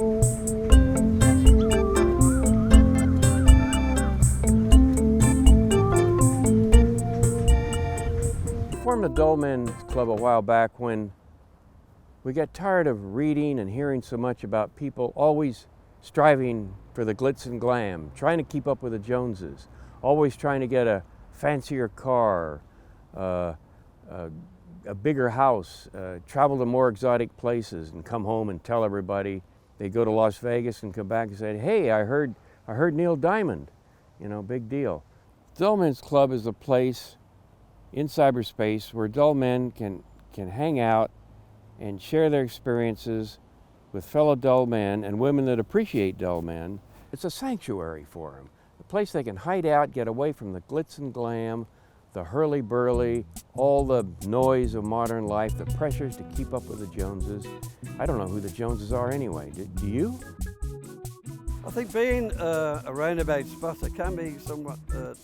Formed the Dull Men's Club a while back when we got tired of reading and hearing so much about people always striving for the glitz and glam, trying to keep up with the Joneses, always trying to get a fancier car, a bigger house, travel to more exotic places and come home and tell everybody. They go to Las Vegas and come back and say, hey, I heard Neil Diamond, you know, big deal. Dull Men's Club is a place in cyberspace where dull men can hang out and share their experiences with fellow dull men and women that appreciate dull men. It's a sanctuary for them, a place they can hide out, get away from the glitz and glam, the hurly-burly, all the noise of modern life, the pressures to keep up with the Joneses. I don't know who the Joneses are anyway. Do you? I think being a roundabout spotter can be somewhat a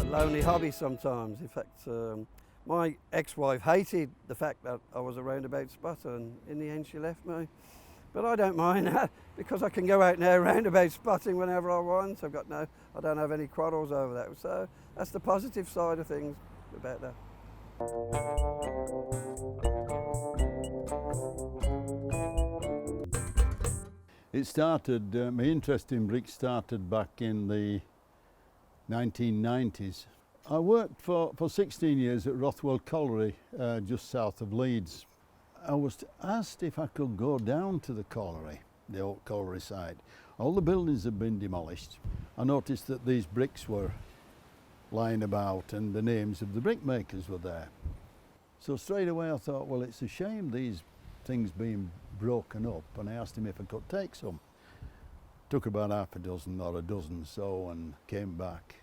lonely hobby sometimes. In fact, my ex-wife hated the fact that I was a roundabout spotter, and in the end she left me. But I don't mind that because I can go out now roundabout spotting whenever I want. I don't have any quarrels over that. So that's the positive side of things about that. It started, my interest in bricks started back in the 1990s. I worked for 16 years at Rothwell Colliery, just south of Leeds. I was asked if I could go down to the colliery, the old colliery site. All the buildings had been demolished. I noticed that these bricks were lying about and the names of the brickmakers were there. So straight away I thought, well, it's a shame these things being broken up, and I asked him if I could take some. Took about half a dozen or a dozen so, and came back.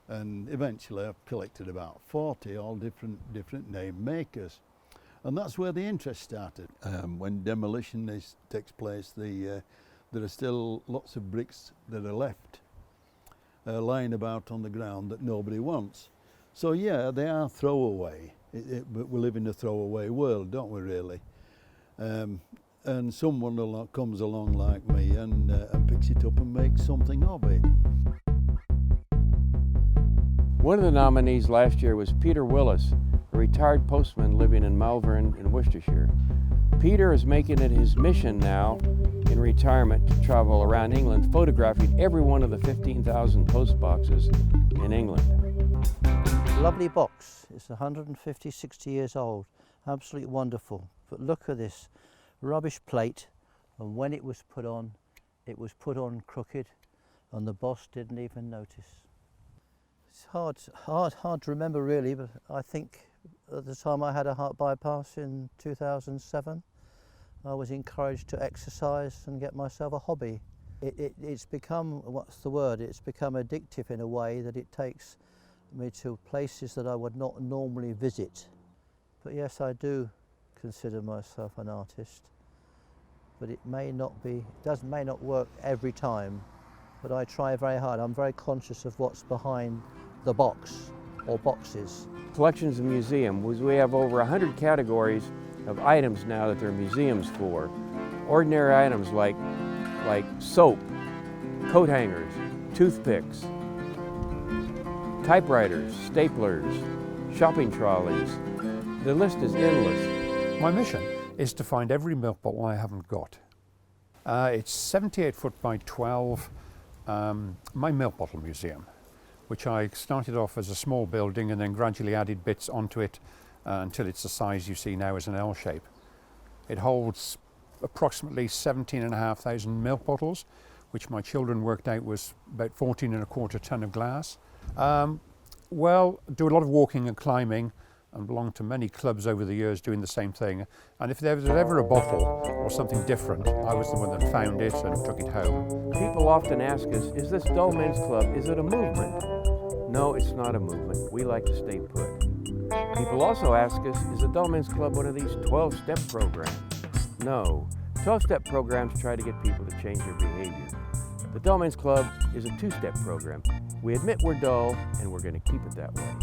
And eventually I've collected about 40, all different name makers. And that's where the interest started. When demolition takes place, there are still lots of bricks that are left lying about on the ground that nobody wants. So yeah, they are throwaway. But we live in a throwaway world, don't we really? And someone comes along like me and picks it up and makes something of it. One of the nominees last year was Peter Willis, a retired postman living in Malvern in Worcestershire. Peter is making it his mission now in retirement to travel around England, photographing every one of the 15,000 post boxes in England. Lovely box. It's 150, 60 years old. Absolutely wonderful. But look at this rubbish plate, and when it was put on crooked, and the boss didn't even notice. It's hard to remember really, but I think at the time I had a heart bypass in 2007, I was encouraged to exercise and get myself a hobby. It's become, it's become addictive in a way that it takes me to places that I would not normally visit. But yes, I do consider myself an artist, but it may not work every time, but I try very hard. I'm very conscious of what's behind the box or boxes. Collections and museums, we have over 100 categories of items now that they're museums for. Ordinary items like soap, coat hangers, toothpicks, typewriters, staplers, shopping trolleys. The list is endless. My mission is to find every milk bottle I haven't got. It's 78 foot by 12, my milk bottle museum, which I started off as a small building and then gradually added bits onto it until it's the size you see now as an L shape. It holds approximately 17,500 milk bottles, which my children worked out was about 14.25 ton of glass. Well, do a lot of walking and climbing and belonged to many clubs over the years doing the same thing. And if there was ever a bottle or something different, I was the one that found it and took it home. People often ask us, is this Dull Men's Club, is it a movement? No, it's not a movement. We like to stay put. People also ask us, is the Dull Men's Club one of these 12-step programs? No. 12-step programs try to get people to change their behavior. The Dull Men's Club is a 2-step program. We admit we're dull, and we're going to keep it that way.